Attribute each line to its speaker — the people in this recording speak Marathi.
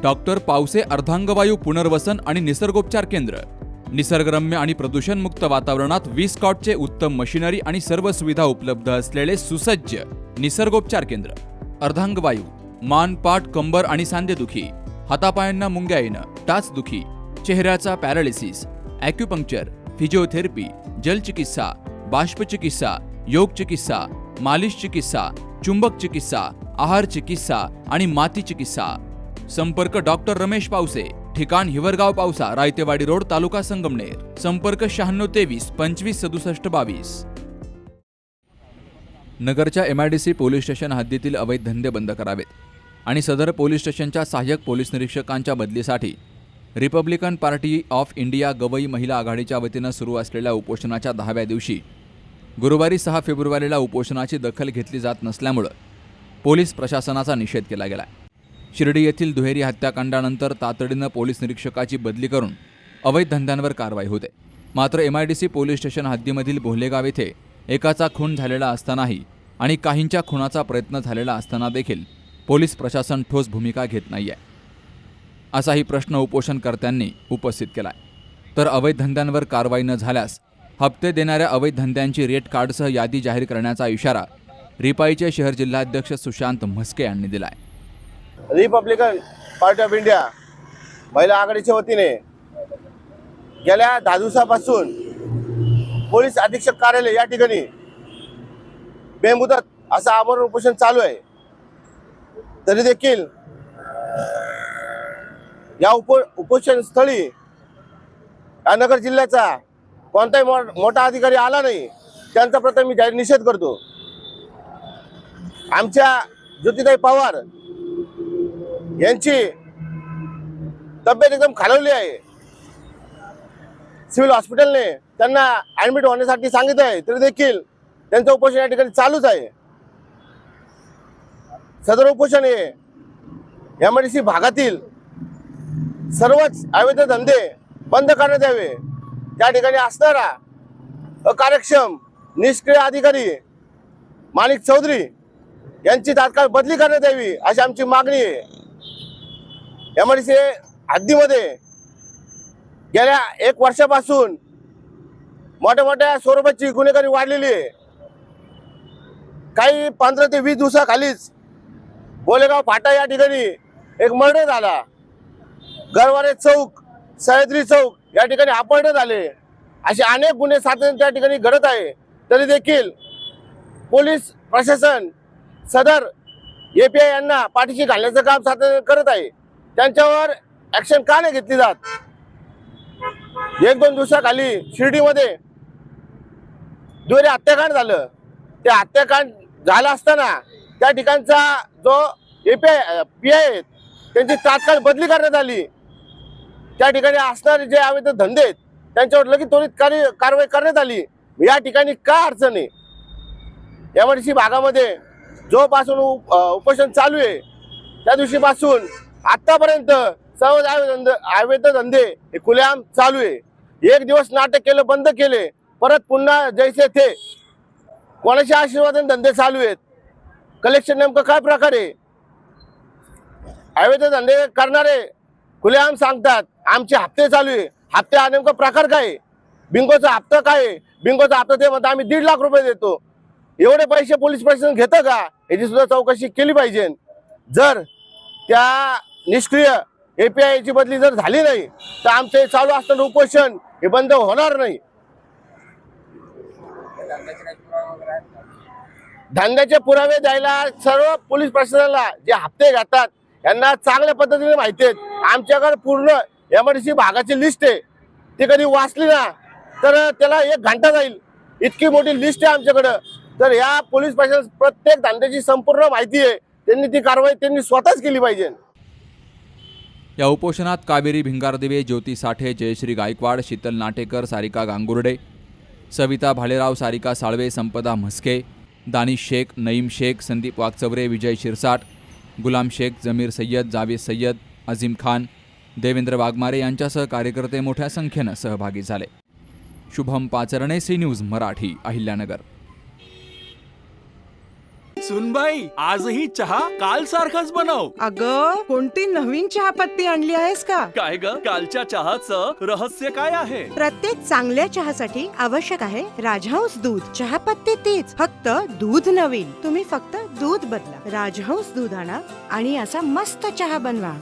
Speaker 1: डॉक्टर पावसे अर्धांगवायू पुनर्वसन आणि निसर्गोपचार केंद्र। निसर्गरम्य आणि प्रदूषणमुक्त वातावरणात 20 कॉटचे उत्तम मशिनरी आणि सर्व सुविधा उपलब्ध असलेले सुसज्ज निसर्गोपचार केंद्र। अर्धांगवायू, मान, पाठ, कंबर आणि सांधेदुखी, हातापायांना मुंग्या येणं, टाचदुखी, चेहऱ्याचा पॅरालिसिस, ॲक्युपंक्चर, फिजिओथेरपी, जलचिकित्सा, बाष्पचिकित्सा, योग चिकित्सा, मालिश चिकित्सा, चुंबक चिकित्सा, आहार चिकित्सा आणि माती चिकित्सा। संपर्क डॉक्टर रमेश पावसे, ठिकाण हिवरगाव पावसा, रायतेवाडी रोड, तालुका संगमनेर। संपर्क 9623 25 67 22। नगरच्या MIDC पोलीस स्टेशन हद्दीतील अवैध धंदे बंद करावेत आणि सदर पोलीस स्टेशनच्या सहाय्यक पोलीस निरीक्षकांच्या बदलीसाठी republican party of India Gavai महिला आघाडीच्या वतीनं सुरू असलेल्या उपोषणाच्या 10व्या दिवशी गुरुवारी 6 फेब्रुवारीला उपोषणाची दखल घेतली जात नसल्यामुळे पोलीस प्रशासनाचा निषेध केला गेला। शिर्डी येथील दुहेरी हत्याकांडानंतर तातडीनं पोलीस निरीक्षकाची बदली करून अवैध धंद्यांवर कारवाई होते। मात्र MIDC पोलीस स्टेशन हद्दीमधील बोहलेगाव येथे एकाचा खून झालेला असतानाही आणि काहींच्या खुनाचा प्रयत्न झालेला असताना देखील पोलीस प्रशासन ठोस भूमिका घेत नाहीये, असाही प्रश्न उपोषणकर्त्यांनी उपस्थित केलाय। तर अवैध धंद्यांवर कारवाई न झाल्यास हप्ते देणाऱ्या अवैध धंद्यांची रेट कार्डसह यादी जाहीर करण्याचा इशारा रिपाईचे शहर जिल्हाध्यक्ष सुशांत म्हस्के यांनी दिलाय।
Speaker 2: रिपब्लिकन पार्टी ऑफ इंडिया महिला आघाडीच्या वतीने गेल्या 10 दिवसापासून पोलीस अधीक्षक कार्यालय या ठिकाणी बेमुदत असं आमरण उपोषण चालू आहे। तरी देखील या उपोषण स्थळी या नगर जिल्ह्याचा कोणताही मोठा अधिकारी आला नाही, त्यांचा प्रथम मी जाहीर निषेध करतो। आमच्या ज्योतिताई पवार यांची तब्येत एकदम खालावली आहे। सिव्हिल हॉस्पिटलने त्यांना ऍडमिट होण्यासाठी सांगितलं आहे, तरी देखील त्यांचं उपोषण या ठिकाणी चालूच आहे। सदर उपोषण हे MIDC भागातील सर्वच अवैध धंदे बंद करण्यात यावे, त्या ठिकाणी असणारा अकार्यक्षम निष्क्रिय अधिकारी माणिक चौधरी यांची तात्काळ बदली करण्यात यावी अशी आमची मागणी आहे। MIDC हद्दीमध्ये गेल्या 1 वर्षापासून मोठ्या मोठ्या स्वरूपाची गुन्हेगारी वाढलेली आहे। काही 15 ते 20 दिवसाखालीच बोलेगाव फाटा या ठिकाणी एक मर्डर झाला। गरवारे चौक, सह्याद्री चौक या ठिकाणी अपहरण झाले। असे अनेक गुन्हे सातत्याने त्या ठिकाणी घडत आहे, तरी देखील पोलीस प्रशासन सदर API यांना पाठीशी घालण्याचं काम सातत्याने करत आहे। त्यांच्यावर ऍक्शन का नाही घेतली जात? 1-2 दिवसाखाली शिर्डीमध्ये दुहेरी हत्याकांड झालं। ते हत्याकांड झालं असताना त्या ठिकाणचा जो PI आहेत त्यांची तात्काळ बदली करण्यात आली। त्या ठिकाणी असणारे जे अवैध धंदे आहेत त्यांच्यावर लगेच त्वरित कारवाई करण्यात आली। या ठिकाणी का अडचण आहे? MIDC भागामध्ये जोपासून उपोषण चालू आहे त्या दिवशीपासून आतापर्यंत सर्व अवैध धंदे हे खुलेआम चालू आहे। 1 दिवस नाटक केलं, बंद केले, परत पुन्हा जैसे थे। कोणाच्या आशीर्वादाने धंदे चालू आहेत? कलेक्शन नेमकं काय प्रकारे? अवैध धंदे करणारे खुलेआम सांगतात आमचे हप्ते चालू आहे। हप्ते हा नेमका प्रकार काय? बिंगोचा हप्ता काय? बिंगोचा हप्ता ते म्हणतात आम्ही 1.5 लाख रुपये देतो। एवढे पैसे पोलीस प्रशासन घेतं का? याची सुद्धा चौकशी केली पाहिजे। जर त्या निष्क्रिय API ची बदली जर झाली नाही तर आमचे चालू असणारे उपोषण हे बंद होणार नाही। धंद्याचे पुरावे द्यायला सर्व पोलीस प्रशासनाला जे हप्ते घेतात यांना चांगल्या पद्धतीने माहिती आहेत। आमच्याकडे पूर्ण MIDC भागाची लिस्ट आहे, ती कधी वाचली ना तर त्याला 1 घंटा जाईल, इतकी मोठी लिस्ट आहे आमच्याकडं। तर या पोलीस प्रशासन प्रत्येक धंद्याची संपूर्ण माहिती आहे, त्यांनी ती कारवाई त्यांनी स्वतःच केली पाहिजे।
Speaker 1: या उपोषणात कावेरी भिंगारदिवे, ज्योती साठे, जयश्री गायकवाड, शीतल नाटेकर, सारिका गांगुर्डे, सविता भालेराव, सारिका साळवे, संपदा म्हस्के, दानिश शेख, नईम शेख, संदीप वागचौरे, विजय शिरसाट, गुलाम शेख, जमीर सय्यद, जावेद सय्यद, अजीम खान, देवेंद्र वाघमारे यांच्यासह कार्यकर्ते मोठ्या संख्येनं सहभागी झाले। Shubham Pacharne, C News Marathi, Ahilyanagar.
Speaker 3: सुनबाई, आजही चहा काल सारखाच बनव.
Speaker 4: अग, कोणती नवीन चहापत्ती आणली आहेस का?
Speaker 3: काय ग, कालच्या चहाचं रहस्य काय आहे?
Speaker 5: प्रत्येक चांगल्या चहासाठी आवश्यक आहे राजहंस दूध. चहापत्ती तीच, फक्त दूध नवीन. तुम्ही फक्त दूध बदला. राजहंस दूध आणा आणि असा मस्त चहा बनवा.